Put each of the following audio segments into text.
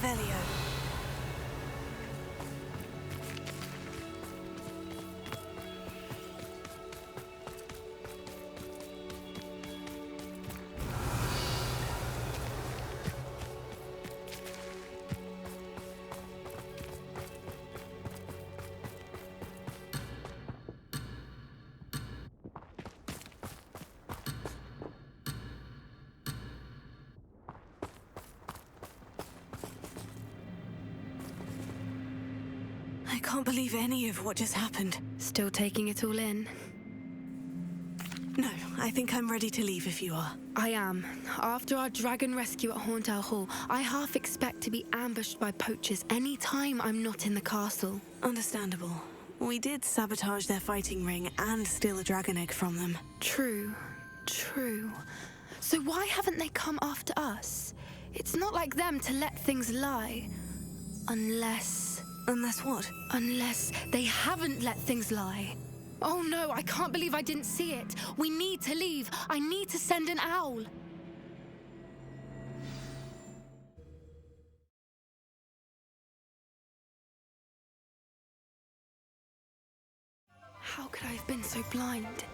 Revelio. I can't believe any of what just happened. Still taking it all in? No, I think I'm ready to leave if you are. I am. After our dragon rescue at Hauntow Hall, I half expect to be ambushed by poachers any time I'm not in the castle. Understandable. We did sabotage their fighting ring and steal a dragon egg from them. True. So why haven't they come after us? It's not like them to let things lie. Unless what? Unless they haven't let things lie. Oh no, I can't believe I didn't see it. We need to leave. I need to send an owl. How could I have been so blind?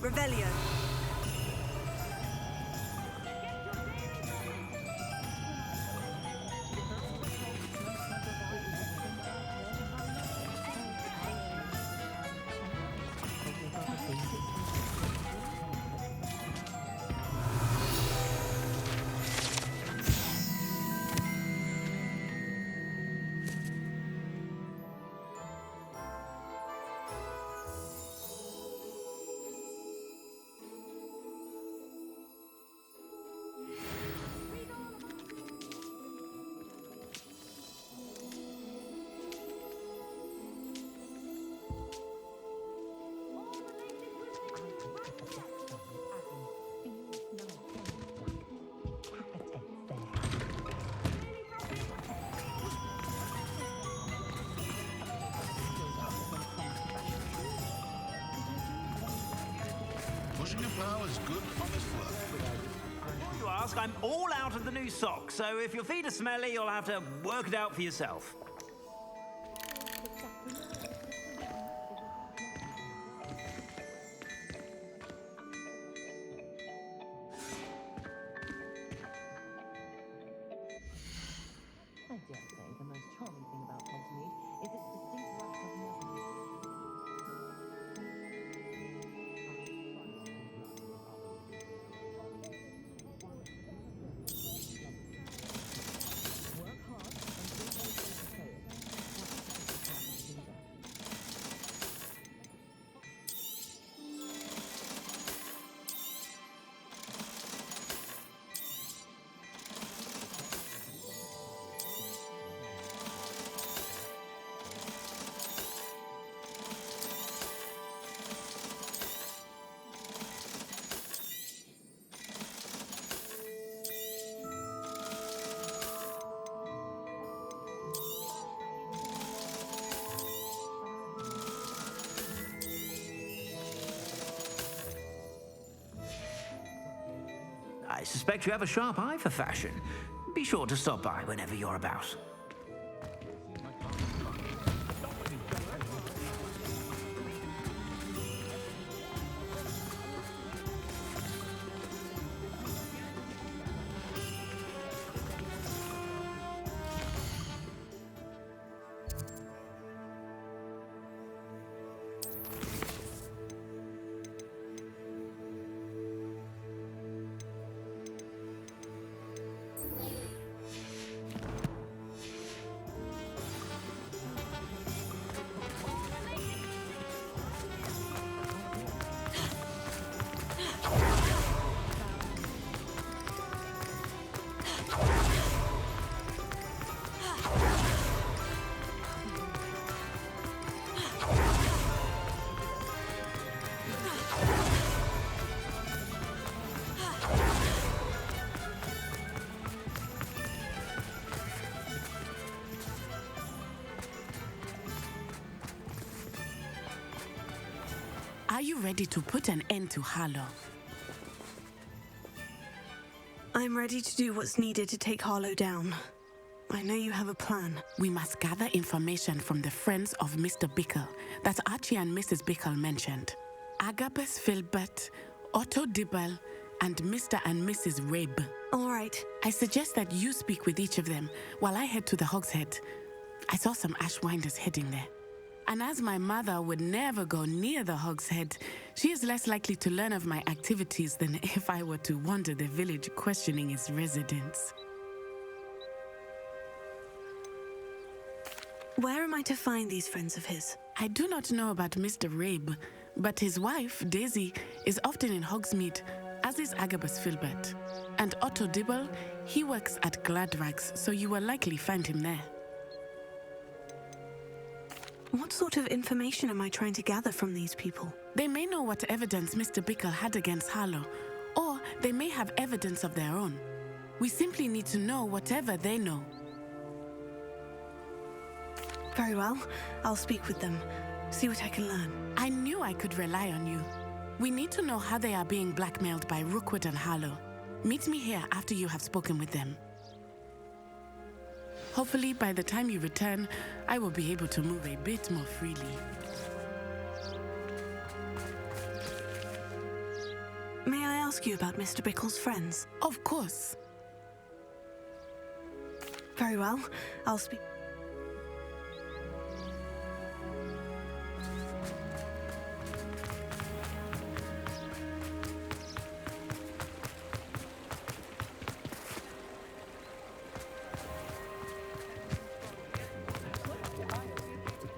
Revelio. Pushing your power is good for this work. Before you ask, I'm all out of the new socks, so if your feet are smelly, you'll have to work it out for yourself. I dare say the most charming thing about Hogsmeade is its distinct lack of modernism. Work hard and do those things to say it. That's the part I suspect you have a sharp eye for fashion. Be sure to stop by whenever you're about. Are you ready to put an end to Harlow? I'm ready to do what's needed to take Harlow down. I know you have a plan. We must gather information from the friends of Mr. Bickle that Archie and Mrs. Bickle mentioned. Agabus Filbert, Otto Dibble, and Mr. and Mrs. Rabe. All right. I suggest that you speak with each of them while I head to the Hogshead. I saw some Ashwinders heading there. And as my mother would never go near the Hogshead, she is less likely to learn of my activities than if I were to wander the village questioning its residents. Where am I to find these friends of his? I do not know about Mr. Rabe, but his wife, Daisy, is often in Hogsmeade, as is Agabus Filbert. And Otto Dibble, he works at Gladrags, so you will likely find him there. What sort of information am I trying to gather from these people? They may know what evidence Mr. Bickle had against Harlow, or they may have evidence of their own. We simply need to know whatever they know. Very well. I'll speak with them. See what I can learn. I knew I could rely on you. We need to know how they are being blackmailed by Rookwood and Harlow. Meet me here after you have spoken with them. Hopefully, by the time you return, I will be able to move a bit more freely. May I ask you about Mr. Bickle's friends? Of course. Very well. I'll speak.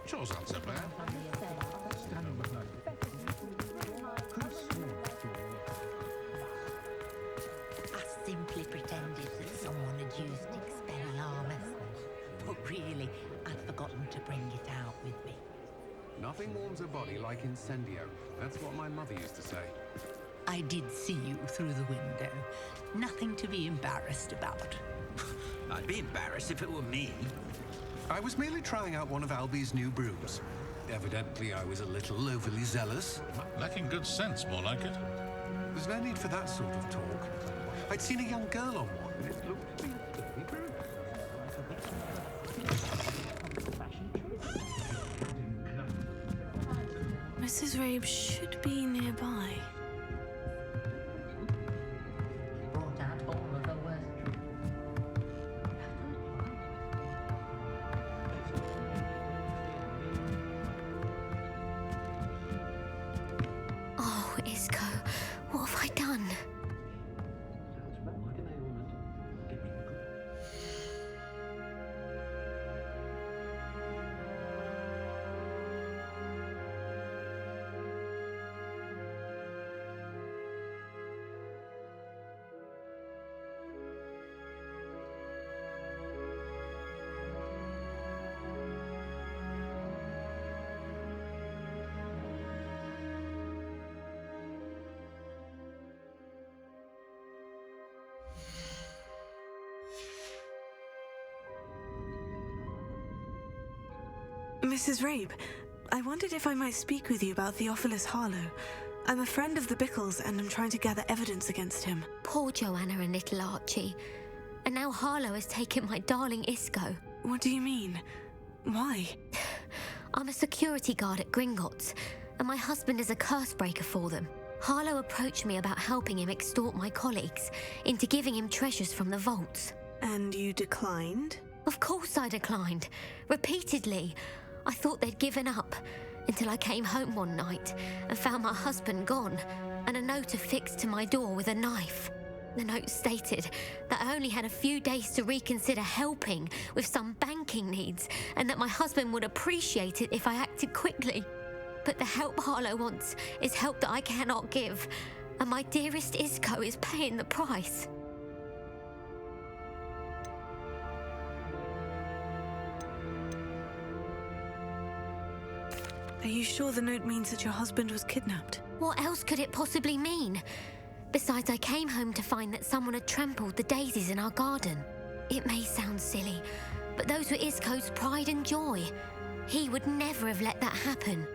Chore's not so bad. I simply pretended that someone had used Expelliarmus. But really, I'd forgotten to bring it out with me. Nothing warms a body like incendio. That's what my mother used to say. I did see you through the window. Nothing to be embarrassed about. I'd be embarrassed if it were me. I was merely trying out one of Albie's new brooms. Evidently, I was a little overly zealous. Lacking good sense, more like it. There's no need for that sort of talk. I'd seen a young girl on one, and it looked to be a dirty broom. Mrs. Rabe should be nearby. Brought out all of the worst. Oh, Isco, what have I done? Mrs. Rabe, I wondered if I might speak with you about Theophilus Harlow. I'm a friend of the Bickles and I'm trying to gather evidence against him. Poor Joanna and little Archie. And now Harlow has taken my darling Isco. What do you mean? Why? I'm a security guard at Gringotts, and my husband is a curse breaker for them. Harlow approached me about helping him extort my colleagues into giving him treasures from the vaults. And you declined? Of course I declined. Repeatedly. I thought they'd given up until I came home one night and found my husband gone and a note affixed to my door with a knife. The note stated that I only had a few days to reconsider helping with some banking needs and that my husband would appreciate it if I acted quickly. But the help Harlow wants is help that I cannot give, and my dearest Isco is paying the price. Are you sure the note means that your husband was kidnapped? What else could it possibly mean? Besides, I came home to find that someone had trampled the daisies in our garden. It may sound silly, but those were Isco's pride and joy. He would never have let that happen.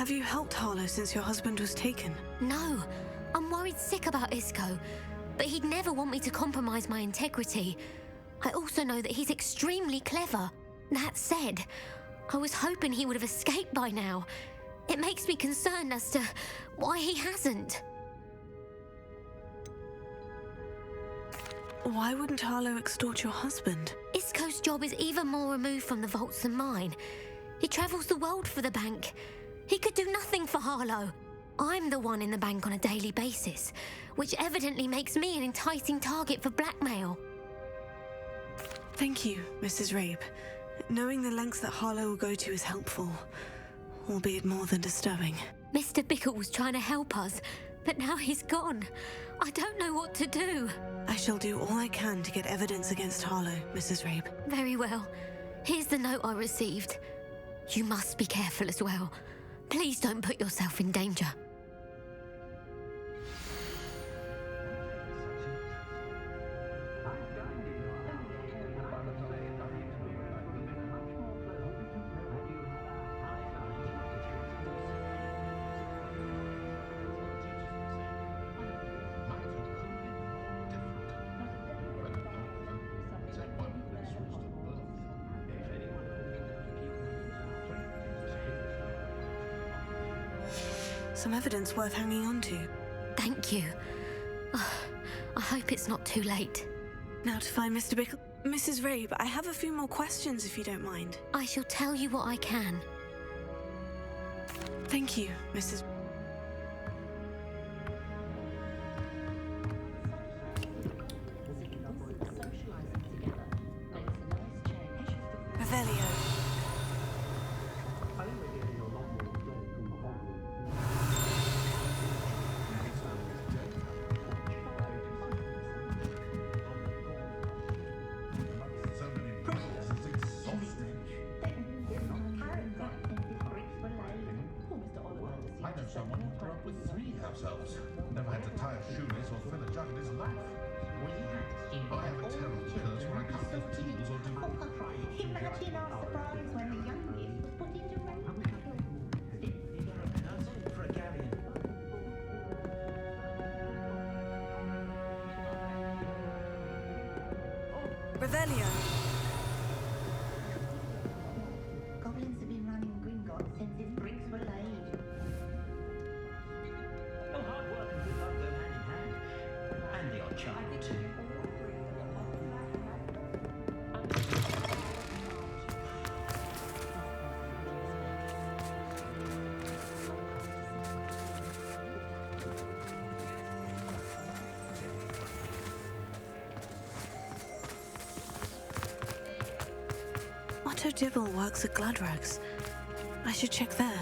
Have you helped Harlow since your husband was taken? No, I'm worried sick about Isco, but he'd never want me to compromise my integrity. I also know that he's extremely clever. That said, I was hoping he would have escaped by now. It makes me concerned as to why he hasn't. Why wouldn't Harlow extort your husband? Isco's job is even more removed from the vaults than mine. He travels the world for the bank. He could do nothing for Harlow. I'm the one in the bank on a daily basis, which evidently makes me an enticing target for blackmail. Thank you, Mrs. Rabe. Knowing the lengths that Harlow will go to is helpful, albeit more than disturbing. Mr. Bickle was trying to help us, but now he's gone. I don't know what to do. I shall do all I can to get evidence against Harlow, Mrs. Rabe. Very well. Here's the note I received. You must be careful as well. Please don't put yourself in danger. Some evidence worth hanging on to. Thank you. I hope it's not too late. Now to find Mr. Bickle. Mrs. Rabe, I have a few more questions if you don't mind. I shall tell you what I can. Thank you, Mrs. Revelio. I know someone who grew up with 3 house elves. Never had to tie a shoelace or fill a jug in his life. I have a terrible curse where I can't lift tools or do... Imagine our surprise when the youngest was put into For a galleon. Revelio. Goblins have been running Gringotts since his bricks were laid. Well, hard work and good luck go hand in hand. And the odd charm, too. Otto Dibble works at Gladrags. I should check there.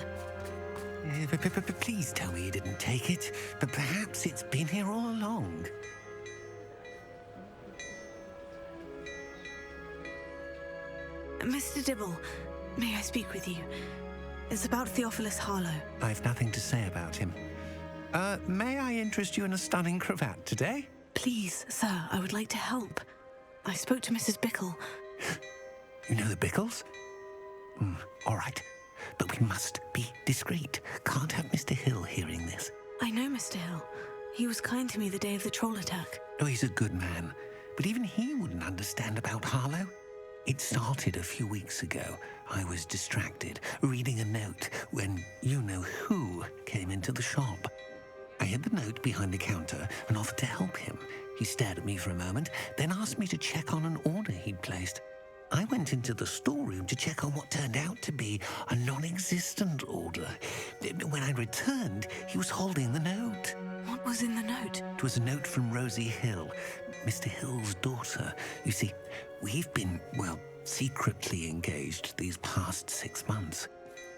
Please tell me you didn't take it. But perhaps it's been here all along. Mr. Dibble, may I speak with you? It's about Theophilus Harlow. I've nothing to say about him. May I interest you in a stunning cravat today? Please, sir, I would like to help. I spoke to Mrs. Bickle. You know the Bickles? All right. But we must be discreet. Can't have Mr. Hill hearing this. I know Mr. Hill. He was kind to me the day of the troll attack. Oh, he's a good man. But even he wouldn't understand about Harlow. It started a few weeks ago. I was distracted, reading a note, when you-know-who came into the shop. I hid the note behind the counter and offered to help him. He stared at me for a moment, then asked me to check on an order he'd placed. I went into the storeroom to check on what turned out to be a non-existent order. When I returned, he was holding the note. What was in the note? It was a note from Rosie Hill, Mr. Hill's daughter. You see, we've been, secretly engaged these past 6 months.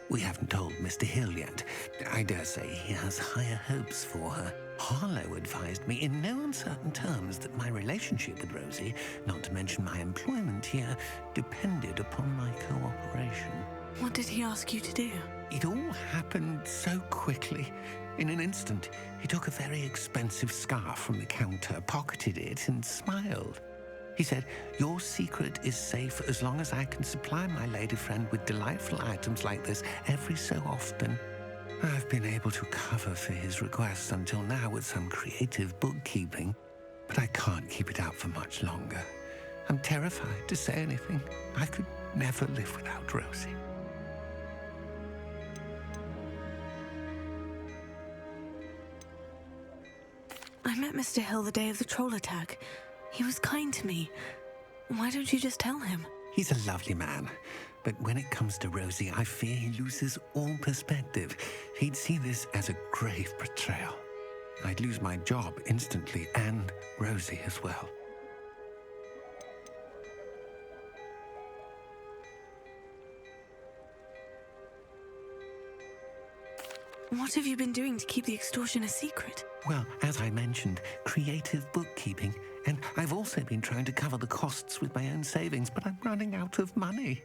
We haven't told Mr. Hill yet. I dare say he has higher hopes for her. Harlow advised me in no uncertain terms that my relationship with Rosie, not to mention my employment here, depended upon my cooperation. What did he ask you to do? It all happened so quickly. In an instant, he took a very expensive scarf from the counter, pocketed it, and smiled. He said, "Your secret is safe as long as I can supply my lady friend with delightful items like this every so often." I've been able to cover for his requests until now with some creative bookkeeping, but I can't keep it up for much longer. I'm terrified to say anything. I could never live without Rosie. I met Mr. Hill the day of the troll attack. He was kind to me. Why don't you just tell him? He's a lovely man, but when it comes to Rosie, I fear he loses all perspective. He'd see this as a grave betrayal. I'd lose my job instantly, and Rosie as well. What have you been doing to keep the extortion a secret? Well, as I mentioned, creative bookkeeping, and I've also been trying to cover the costs with my own savings, but I'm running out of money.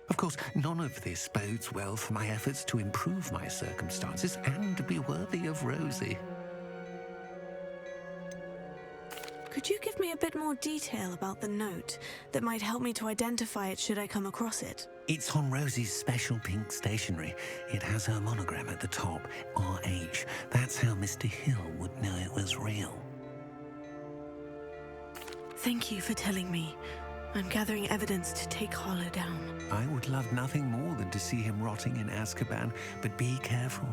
Of course, none of this bodes well for my efforts to improve my circumstances and to be worthy of Rosie. Could you give me a bit more detail about the note that might help me to identify it should I come across it? It's on Rosie's special pink stationery. It has her monogram at the top, RH. That's how Mr. Hill would know it was real. Thank you for telling me. I'm gathering evidence to take Harlow down. I would love nothing more than to see him rotting in Azkaban, but be careful.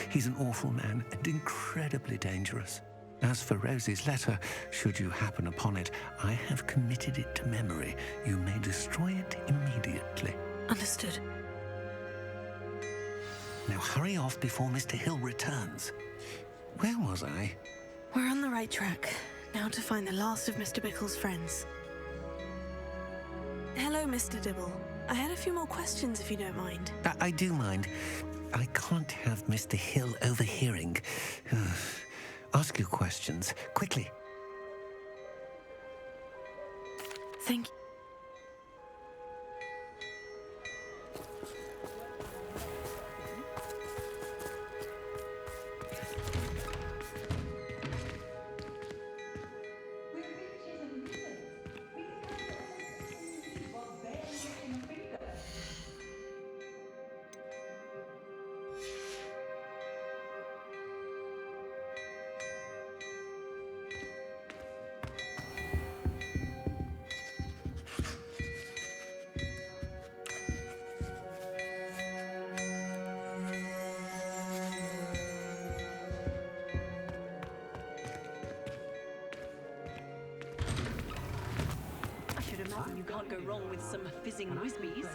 He's an awful man and incredibly dangerous. As for Rosie's letter, should you happen upon it, I have committed it to memory. You may destroy it immediately. Understood. Now hurry off before Mr. Hill returns. Where was I? We're on the right track. Now to find the last of Mr. Bickle's friends. Hello, Mr. Dibble. I had a few more questions if you don't mind. I do mind. I can't have Mr. Hill overhearing. Ask your questions, quickly. Thank you. You can't go wrong with some fizzing whizbees.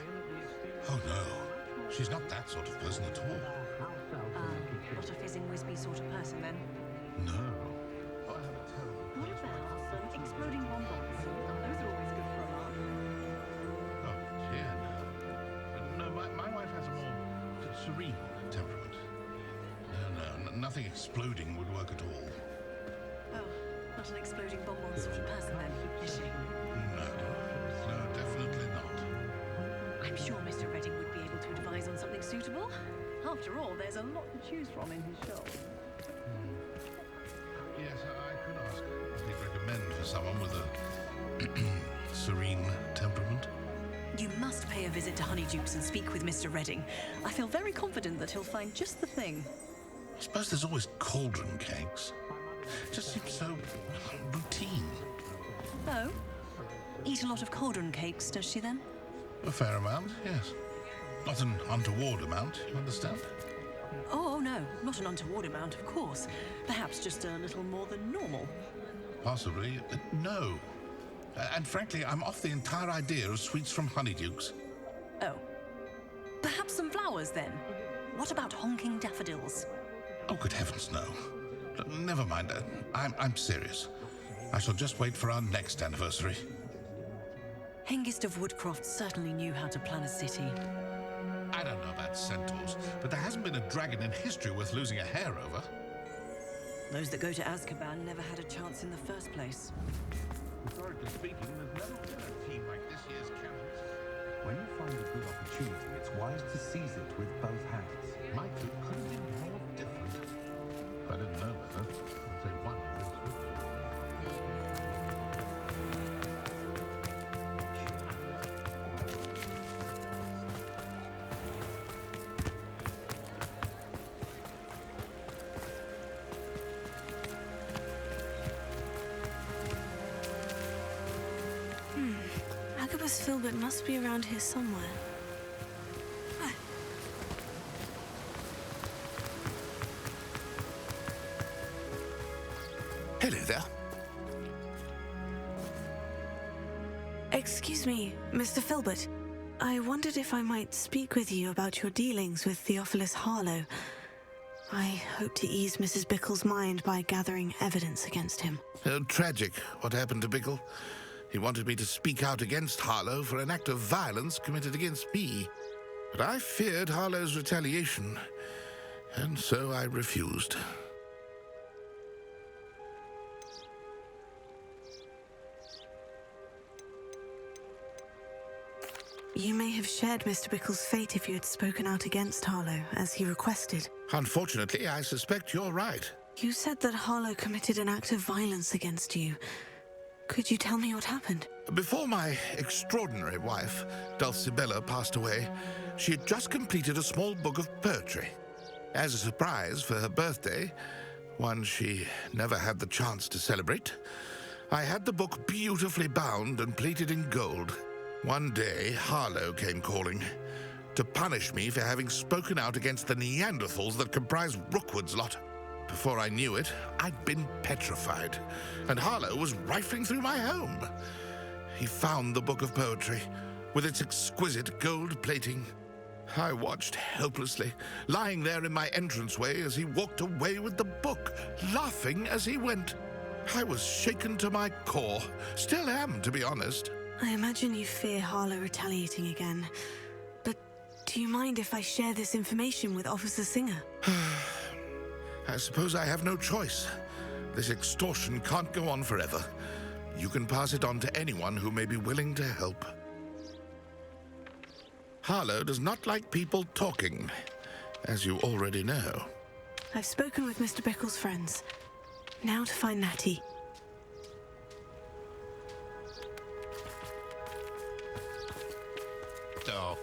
Oh no, she's not that sort of person at all. Not a fizzing whizbee sort of person, then. No. What about some exploding bonbons? Those are always good for a laugh. Oh dear, no. No, my wife has a more serene temperament. No, nothing exploding would work at all. Oh, not an exploding bonbon sort of person, then, is she? No, definitely not. I'm sure Mr. Redding would be able to advise on something suitable. After all, there's a lot to choose from in his shop. Yes, I could ask what he'd recommend for someone with a serene temperament. You must pay a visit to Honeydukes and speak with Mr. Redding. I feel very confident that he'll find just the thing. I suppose there's always cauldron cakes. It just seems so routine. Oh? Eat a lot of cauldron cakes, does she then? A fair amount, yes. Not an untoward amount, you understand? Oh, no, not an untoward amount, of course. Perhaps just a little more than normal. Possibly, but no. And frankly, I'm off the entire idea of sweets from Honeydukes. Oh. Perhaps some flowers, then? What about honking daffodils? Oh, good heavens, no. Never mind. I'm serious. I shall just wait for our next anniversary. Hengist of Woodcroft certainly knew how to plan a city. I don't know about centaurs, but there hasn't been a dragon in history worth losing a hair over. Those that go to Azkaban never had a chance in the first place. Historically speaking, there's never been a team like this year's Cannons. When you find a good opportunity, it's wise to seize it with both hands. My trip could have been more different. If I didn't know better, I'd say one of them. Albus Filbert must be around here somewhere. Ah. Hello there. Excuse me, Mr. Filbert. I wondered if I might speak with you about your dealings with Theophilus Harlow. I hope to ease Mrs. Bickle's mind by gathering evidence against him. Tragic, what happened to Bickle. He wanted me to speak out against Harlow for an act of violence committed against me. But I feared Harlow's retaliation, and so I refused. You may have shared Mr. Bickle's fate if you had spoken out against Harlow, as he requested. Unfortunately, I suspect you're right. You said that Harlow committed an act of violence against you. Could you tell me what happened? Before my extraordinary wife, Dulcibella, passed away, she had just completed a small book of poetry. As a surprise for her birthday, one she never had the chance to celebrate, I had the book beautifully bound and plated in gold. One day, Harlow came calling to punish me for having spoken out against the Neanderthals that comprise Rookwood's lot. Before I knew it, I'd been petrified, and Harlow was rifling through my home. He found the book of poetry, with its exquisite gold plating. I watched helplessly, lying there in my entranceway as he walked away with the book, laughing as he went. I was shaken to my core, still am, to be honest. I imagine you fear Harlow retaliating again. But do you mind if I share this information with Officer Singer? I suppose I have no choice. This extortion can't go on forever. You can pass it on to anyone who may be willing to help. Harlow does not like people talking, as you already know. I've spoken with Mr. Bickle's friends. Now to find Natty. Oh.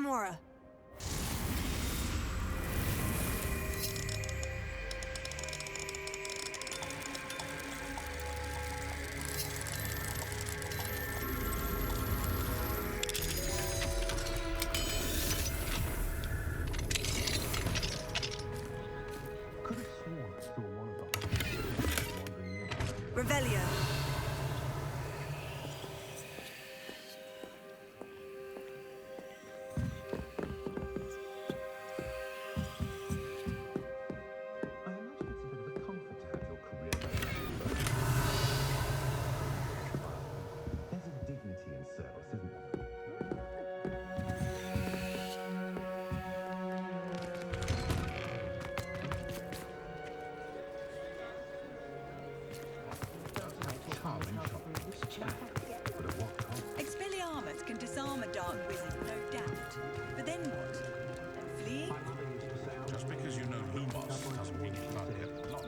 Hamora. Could have sworn I saw one of the Hogwarts wandering nearby. Revelio. I imagine it's a bit of a comfort to have your career laid out. There's a dignity in service, isn't there? Charming shop. But at what cost? Expelliarmus can disarm a dark wizard, no doubt. But then what? Fleeing? Just because you know Lumos doesn't mean you can't get lost.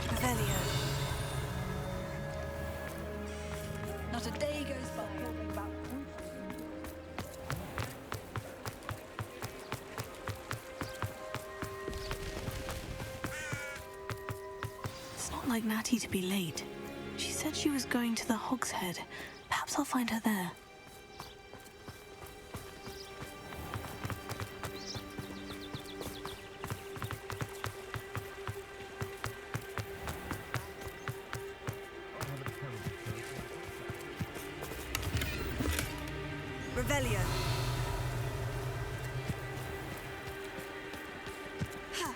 Revelio. Not a day goes by. It's not like Natty to be late. She said she was going to the Hog's Head. Perhaps I'll find her there. Revelio. Ha.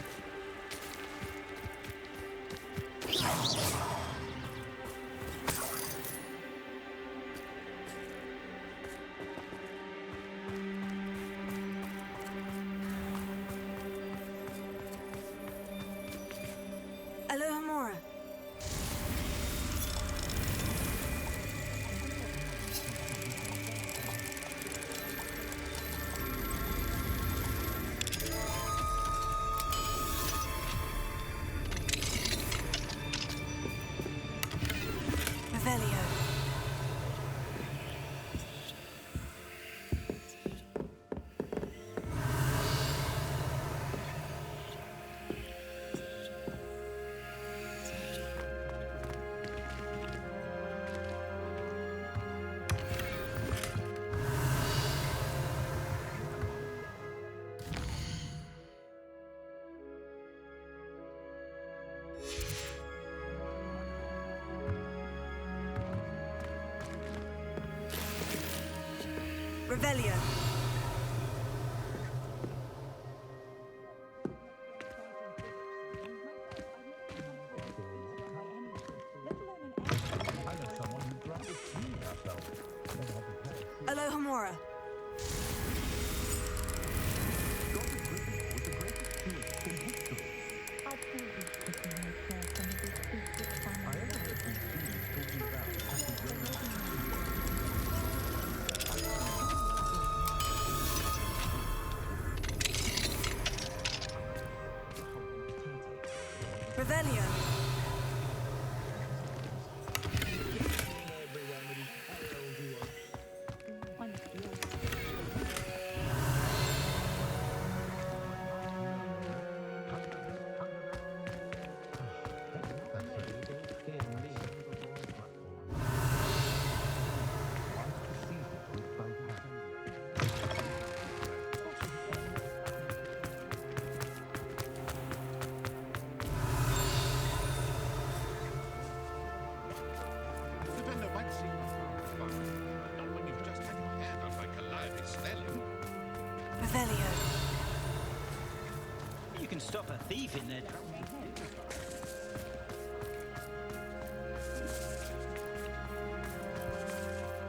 Alohomora. Revelio. Revelio. I know someone who'd rather clean herself than have a pay. Alohomora. Got a privilege with the greatest theorist in history. I overheard some students talking about happy romance. Revelio. Revelio. You can stop a thief in there.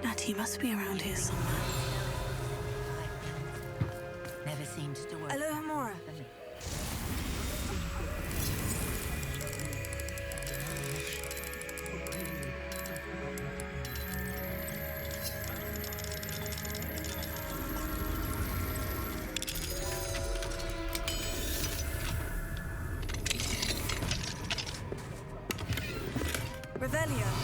Natty must be around here somewhere. seems to work. Aloha Mora. Revelio.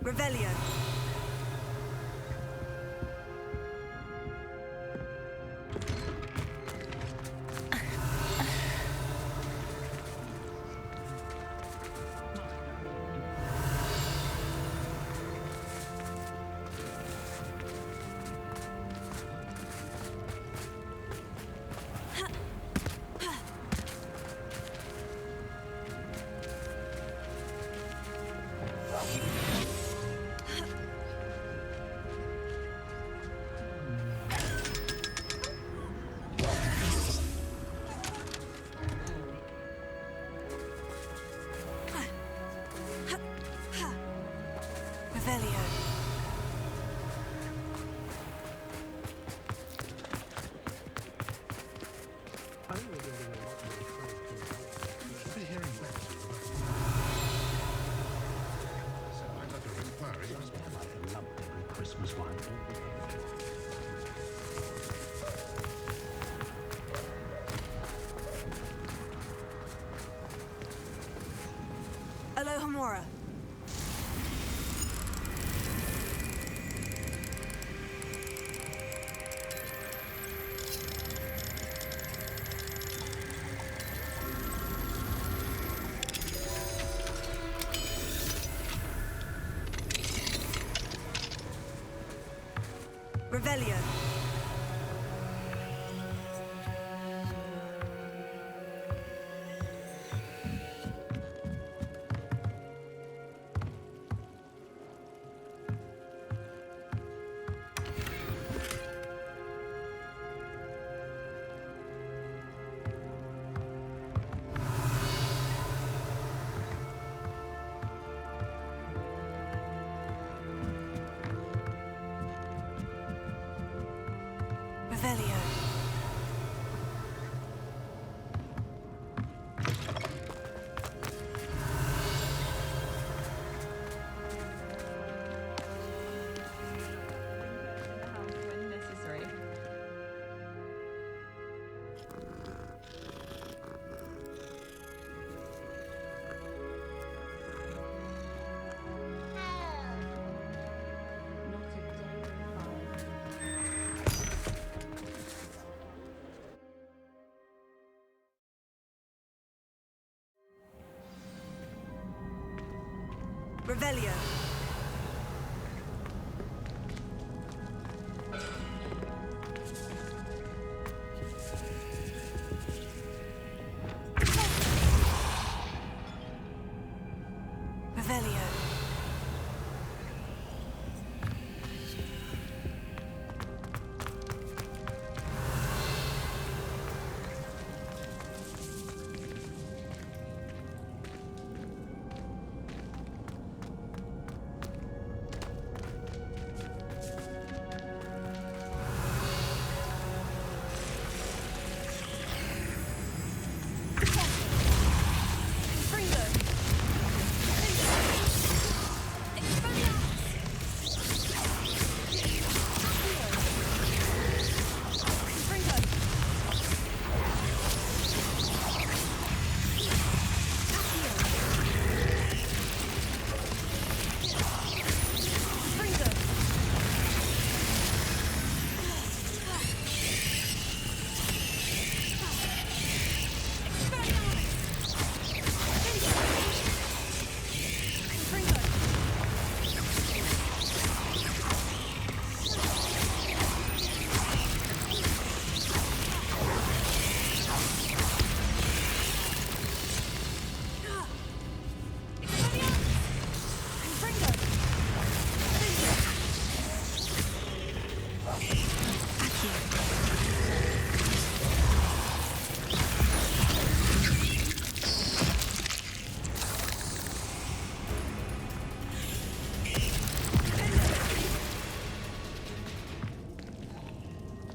Revelio. Revelio. I think we're getting a lot more Should be hearing back. So I got your inquiry. like a lump every Christmas one. Aloha Mora. Revelio. Revelio. When necessary. Revelio. Revelio.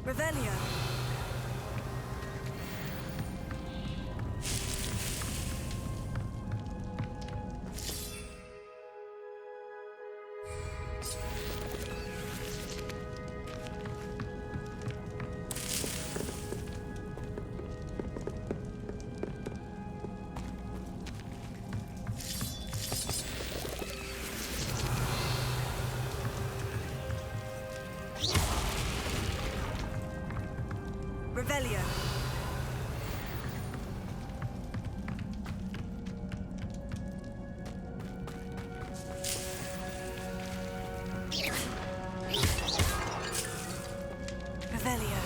Revelio. Revelio. Revelio.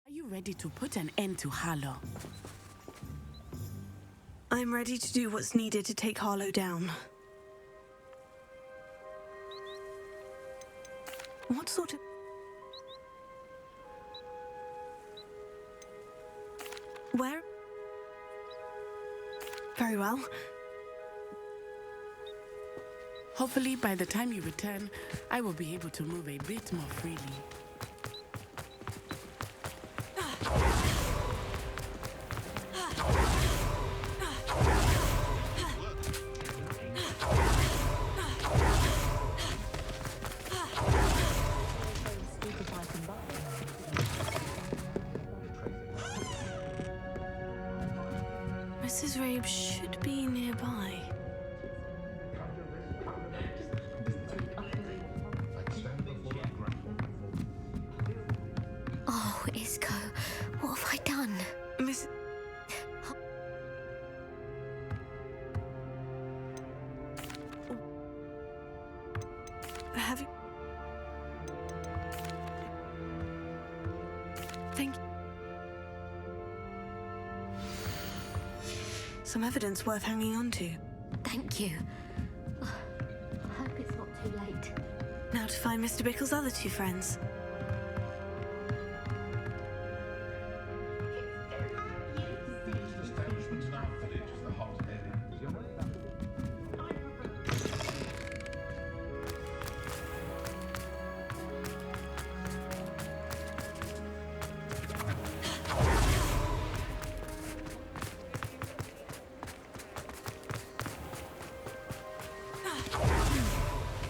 Are you ready to put an end to Harlow? I'm ready to do what's needed to take Harlow down. What sort of... Where? Very well. Hopefully, by the time you return, I will be able to move a bit more freely. Mrs. Rabe should be nearby. Oh, Isco, what have I done? Miss... Have you... Thank you. Some evidence worth hanging on to. Thank you. I hope it's not too late. Now to find Mr. Bickle's other two friends.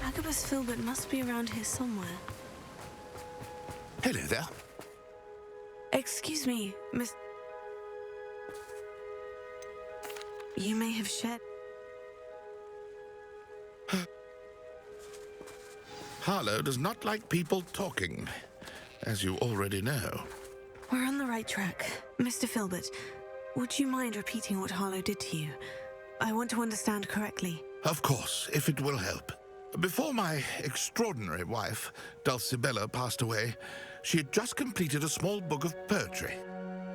Agabus Filbert must be around here somewhere. Hello there. Excuse me, Miss... You may have shared... Harlow does not like people talking, as you already know. We're on the right track. Mr. Filbert, would you mind repeating what Harlow did to you? I want to understand correctly. Of course, if it will help. Before my extraordinary wife, Dulcibella, passed away, she had just completed a small book of poetry.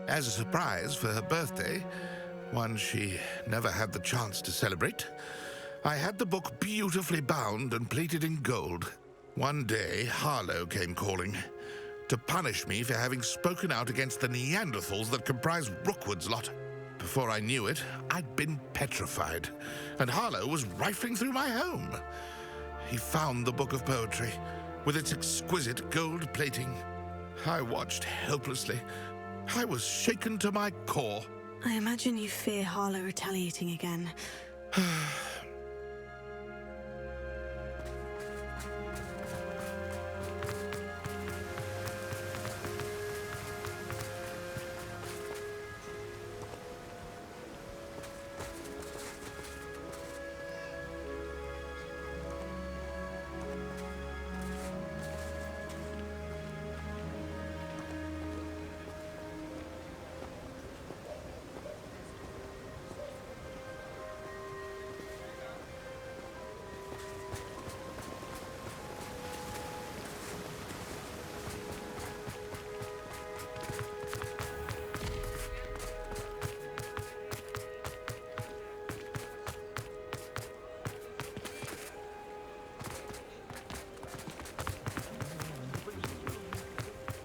As a surprise for her birthday, one she never had the chance to celebrate, I had the book beautifully bound and plated in gold. One day, Harlow came calling to punish me for having spoken out against the Neanderthals that comprise Rookwood's lot. Before I knew it, I'd been petrified, and Harlow was rifling through my home. He found the book of poetry, with its exquisite gold plating. I watched helplessly. I was shaken to my core. I imagine you fear Harlow retaliating again.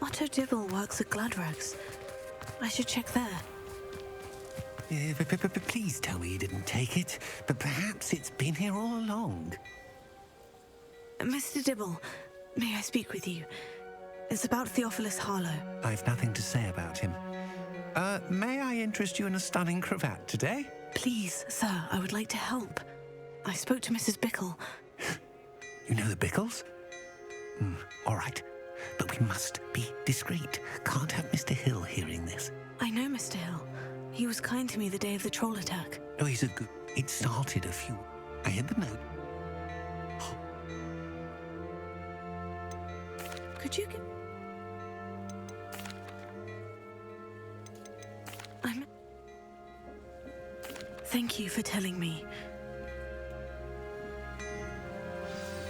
Otto Dibble works at Gladrags. I should check there. Please tell me you didn't take it. But perhaps it's been here all along. Mr. Dibble, may I speak with you? It's about Theophilus Harlow. I've nothing to say about him. May I interest you in a stunning cravat today? Please, sir, I would like to help. I spoke to Mrs. Bickle. You know the Bickles? All right. But we must be discreet. Can't have Mr. Hill hearing this. I know Mr. Hill. He was kind to me the day of the troll attack. Oh, he's a good... It started a few... I had the note. Could you give... Thank you for telling me.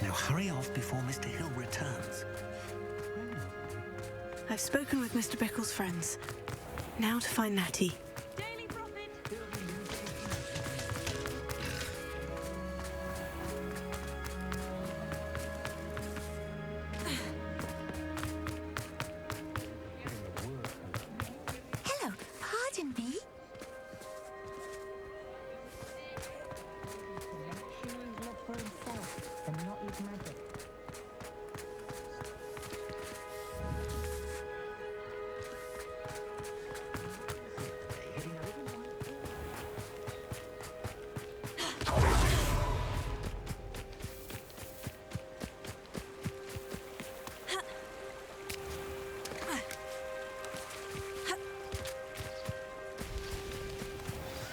Now hurry off before Mr. Hill returns. I've spoken with Mr. Bickle's friends. Now to find Natty. Daily Prophet! Hello, pardon me?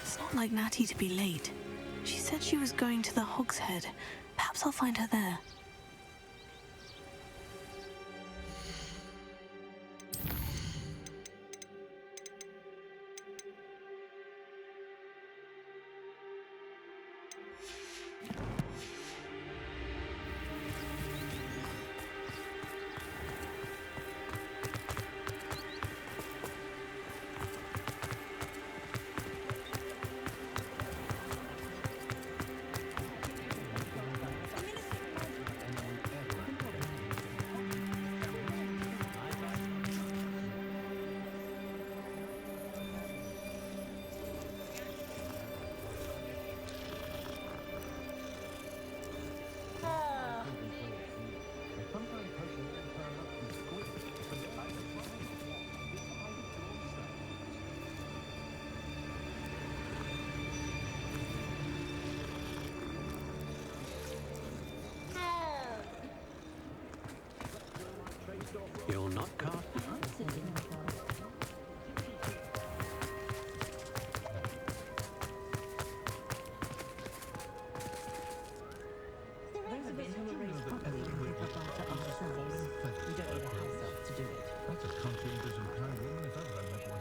It's not like Natty to be late. She said she was going to the Hog's Head. Perhaps I'll find her there. You're not cast. That's a conscientious and kind woman if ever I met one.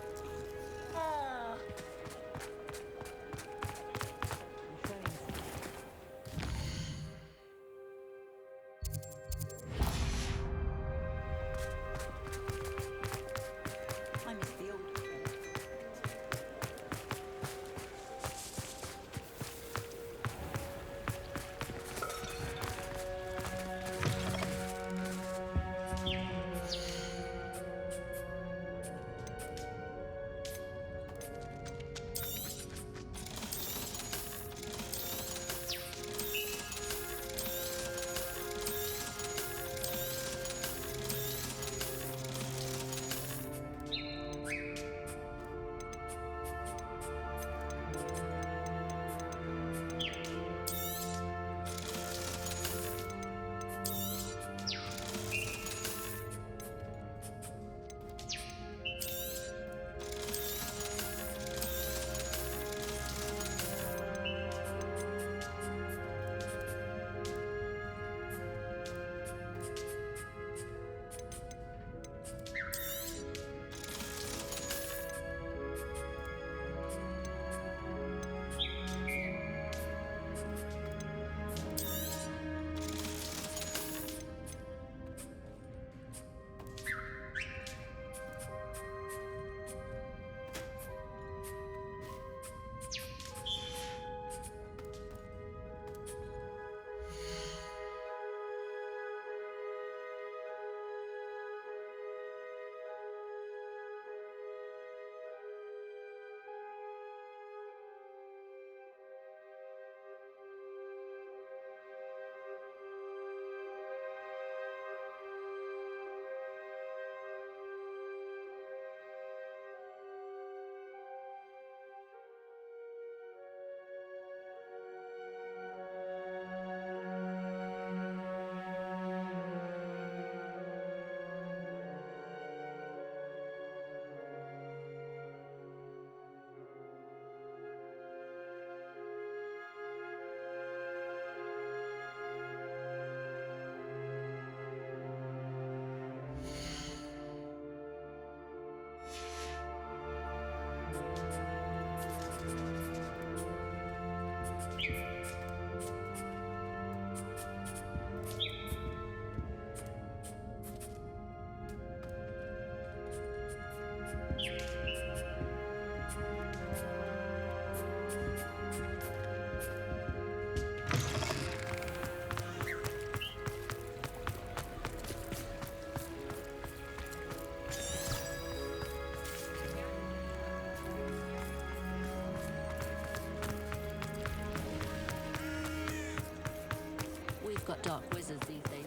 got dark wizards these days.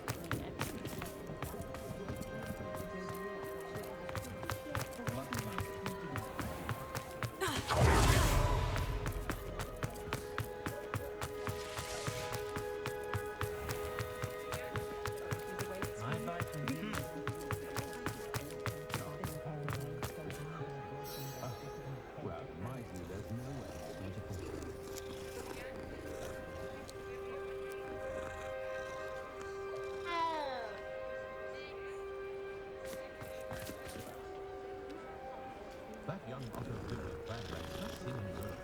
That young otter with bad legs not seen him alone.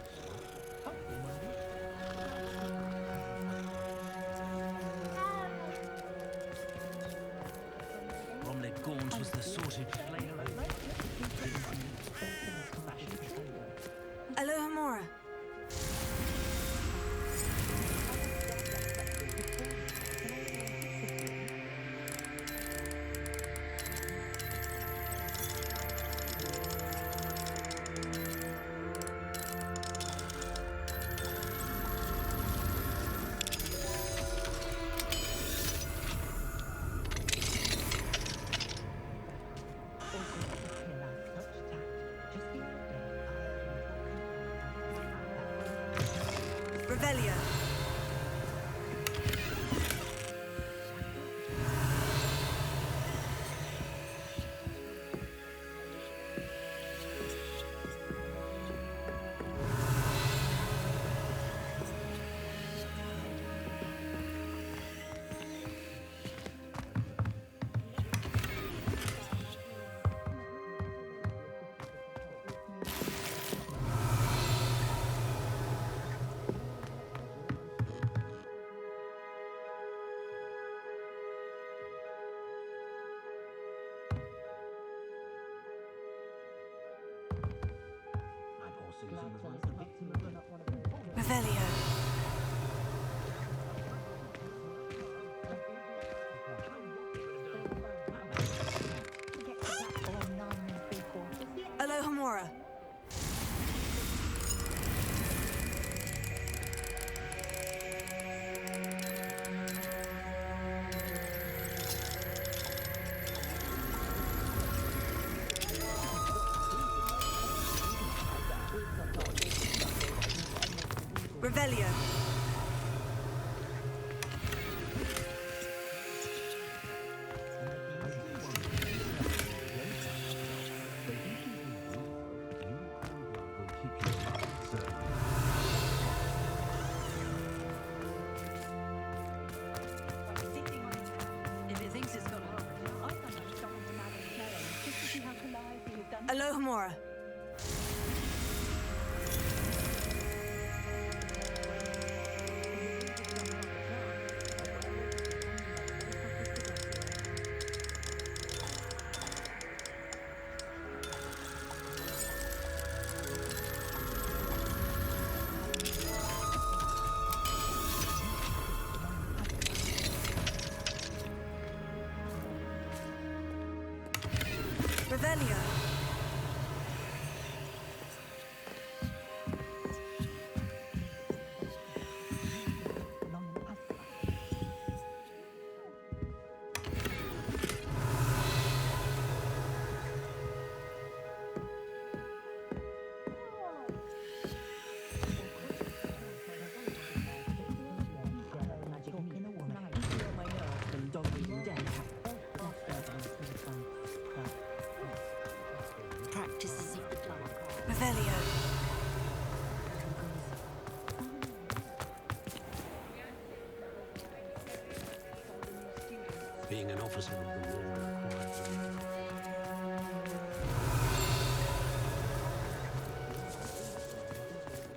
Bromley Gaunt was the sorted flayer. Alohomora. Revelio. Revelio. Alohomora. Revelio. If he thinks it's got I thought I was going to Madam Clare just to see how calliope you've done. Alohomora. Revelio. Practices of the dark. Revelio. Being an officer of the law requires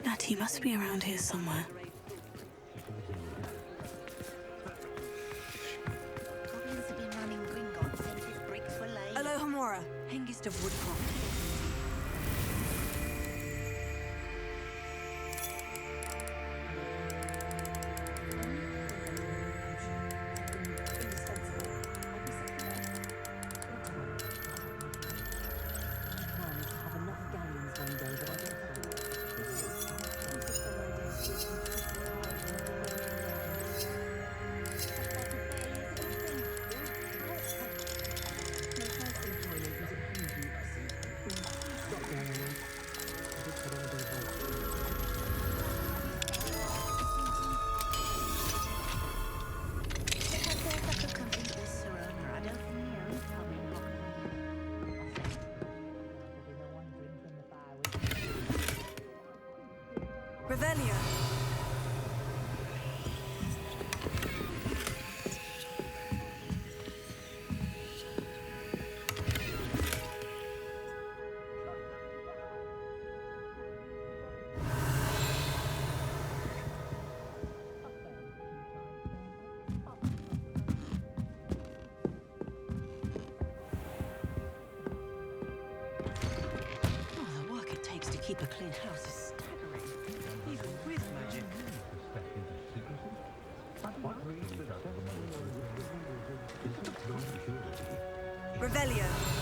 Natty must be around here somewhere. Goblins have been running Gringotts since his bricks were laid. Alohomora. Hengist of Woodcroft. Revelio. The work it takes to keep a clean house is staggering, even with magic. Revelio.